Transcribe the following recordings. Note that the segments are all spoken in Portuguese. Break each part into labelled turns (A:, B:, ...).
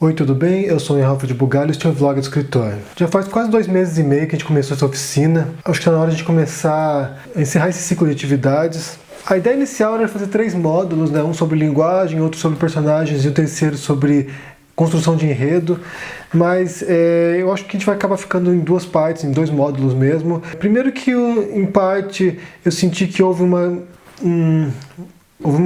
A: Oi, tudo bem? Eu sou o Ralph de Bugalho e este é o Vlog do Escritor. Já faz quase 2 meses e meio que a gente começou essa oficina. Acho que está na hora de começar a encerrar esse ciclo de atividades. A ideia inicial era fazer 3 módulos, né? Um sobre linguagem, outro sobre personagens e o terceiro sobre construção de enredo, mas eu acho que a gente vai acabar ficando em 2 partes, em 2 módulos mesmo. Primeiro que, em parte, eu senti que houve uma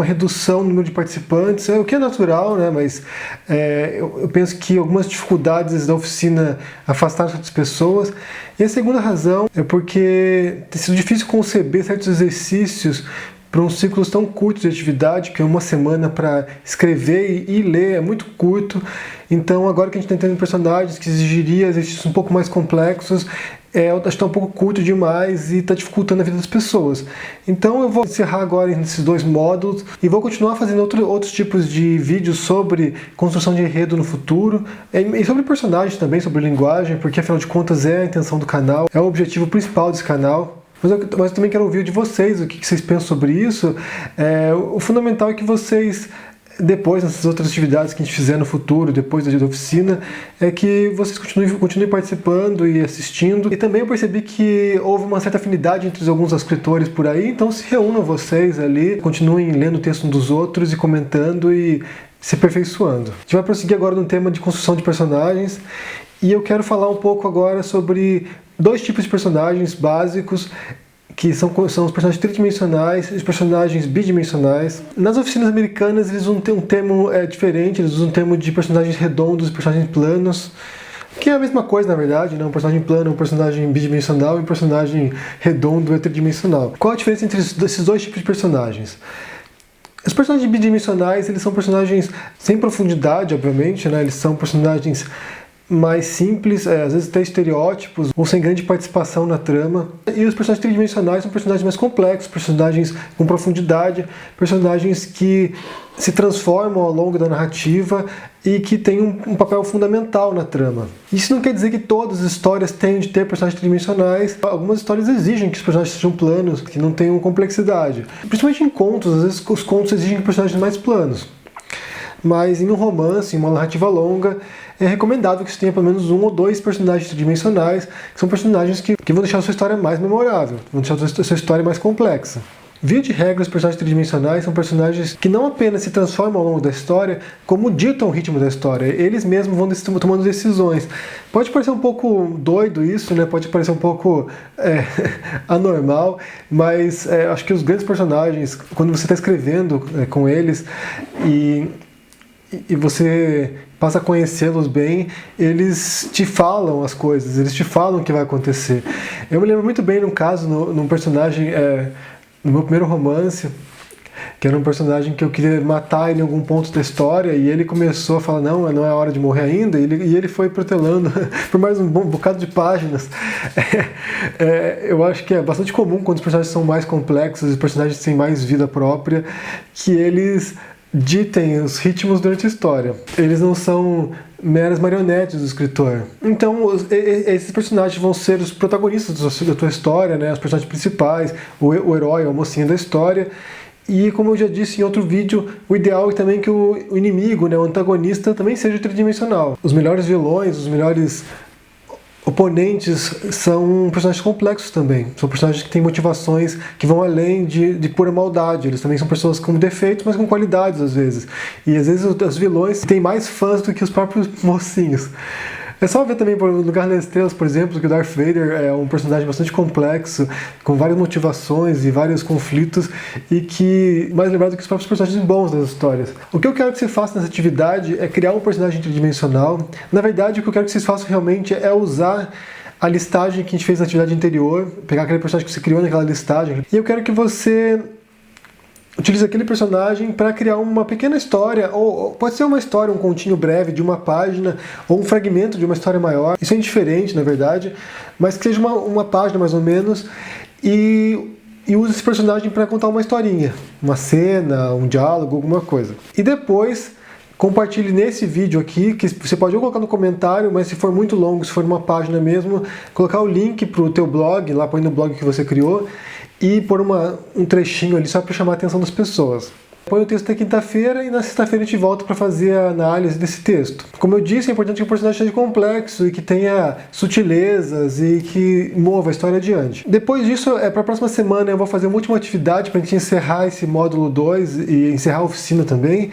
A: redução no número de participantes, o que é natural, né? Mas eu penso que algumas dificuldades da oficina afastaram certas pessoas. E a segunda razão é porque tem sido difícil conceber certos exercícios para uns ciclos tão curtos de atividade, que é 1 semana para escrever e ler, é muito curto. Então, agora que a gente está entendendo personagens que exigiria exercícios um pouco mais complexos, acho que está um pouco curto demais e está dificultando a vida das pessoas. Então eu vou encerrar agora nesses 2 módulos e vou continuar fazendo outros tipos de vídeos sobre construção de enredo no futuro e sobre personagens também, sobre linguagem, porque afinal de contas é a intenção do canal, é o objetivo principal desse canal. Mas eu também quero ouvir de vocês o que vocês pensam sobre isso. O fundamental é que vocês, depois, nessas outras atividades que a gente fizer no futuro, depois da oficina, é que vocês continuem participando e assistindo. E também eu percebi que houve uma certa afinidade entre alguns escritores por aí, então se reúnam vocês ali, continuem lendo o texto um dos outros e comentando e se aperfeiçoando. A gente vai prosseguir agora no tema de construção de personagens, e eu quero falar um pouco agora sobre 2 tipos de personagens básicos, que são os personagens tridimensionais e os personagens bidimensionais. Nas oficinas americanas eles usam um termo diferente, eles usam um termo de personagens redondos e personagens planos, que é a mesma coisa na verdade, né? Um personagem plano, um personagem bidimensional e um personagem redondo é tridimensional. Qual a diferença entre esses 2 tipos de personagens? Os personagens bidimensionais, eles são personagens sem profundidade, obviamente, né? Eles são personagens mais simples, às vezes até estereótipos, ou sem grande participação na trama. E os personagens tridimensionais são personagens mais complexos, personagens com profundidade, personagens que se transformam ao longo da narrativa e que têm um papel fundamental na trama. Isso não quer dizer que todas as histórias tenham de ter personagens tridimensionais. Algumas histórias exigem que os personagens sejam planos, que não tenham complexidade. Principalmente em contos, às vezes os contos exigem personagens mais planos. Mas em um romance, em uma narrativa longa, é recomendável que você tenha pelo menos 1 ou 2 personagens tridimensionais, que são personagens que vão deixar a sua história mais memorável, vão deixar a sua história mais complexa. Via de regra, os personagens tridimensionais são personagens que não apenas se transformam ao longo da história, como ditam o ritmo da história. Eles mesmos vão tomando decisões. Pode parecer um pouco doido isso, né? Pode parecer um pouco anormal, mas acho que os grandes personagens, quando você está escrevendo com eles e você passa a conhecê-los bem, eles te falam as coisas, eles te falam o que vai acontecer. Eu me lembro muito bem num caso, num personagem, no meu primeiro romance, que era um personagem que eu queria matar ele em algum ponto da história, e ele começou a falar, não é hora de morrer ainda, e ele foi protelando por mais um bocado de páginas. Eu acho que é bastante comum quando os personagens são mais complexos, os personagens têm mais vida própria, que eles ditem os ritmos durante a história. Eles não são meras marionetes do escritor. Então, esses personagens vão ser os protagonistas da tua história, né? Os personagens principais, o herói, a mocinha da história. E, como eu já disse em outro vídeo, o ideal é também que o inimigo, né, o antagonista, também seja tridimensional. Os melhores vilões, os melhores oponentes são personagens complexos também. São personagens que têm motivações que vão além de pura maldade. Eles também são pessoas com defeitos, mas com qualidades às vezes. E às vezes os vilões têm mais fãs do que os próprios mocinhos. É só ver também por Lugar nas Estrelas, por exemplo, que o Darth Vader é um personagem bastante complexo, com várias motivações e vários conflitos, e que mais lembrado do que os próprios personagens bons das histórias. O que eu quero que você faça nessa atividade é criar um personagem tridimensional. Na verdade, o que eu quero que vocês façam realmente é usar a listagem que a gente fez na atividade anterior, pegar aquele personagem que você criou naquela listagem, e eu quero que você utiliza aquele personagem para criar uma pequena história, ou pode ser uma história, um continho breve de 1 página, ou um fragmento de uma história maior. Isso é indiferente, na verdade, mas que seja uma página mais ou menos, e use esse personagem para contar uma historinha, uma cena, um diálogo, alguma coisa. E depois compartilhe nesse vídeo aqui, que você pode ou colocar no comentário, mas se for muito longo, se for 1 página mesmo, colocar o link para o teu blog, lá põe no blog que você criou, e pôr um trechinho ali só para chamar a atenção das pessoas. Põe o texto até quinta-feira e na sexta-feira a gente volta para fazer a análise desse texto. Como eu disse, é importante que o personagem seja complexo e que tenha sutilezas e que mova a história adiante. Depois disso, para a próxima semana eu vou fazer uma última atividade para a gente encerrar esse módulo 2 e encerrar a oficina também.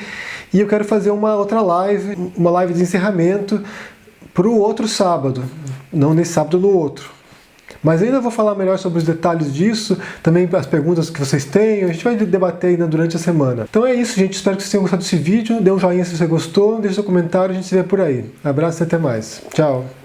A: E eu quero fazer uma outra live, uma live de encerramento para o outro sábado, não nesse sábado, no outro. Mas ainda vou falar melhor sobre os detalhes disso, também as perguntas que vocês têm, a gente vai debater ainda durante a semana. Então é isso, gente, espero que vocês tenham gostado desse vídeo, dê um joinha se você gostou, deixe seu comentário, a gente se vê por aí. Abraço e até mais. Tchau!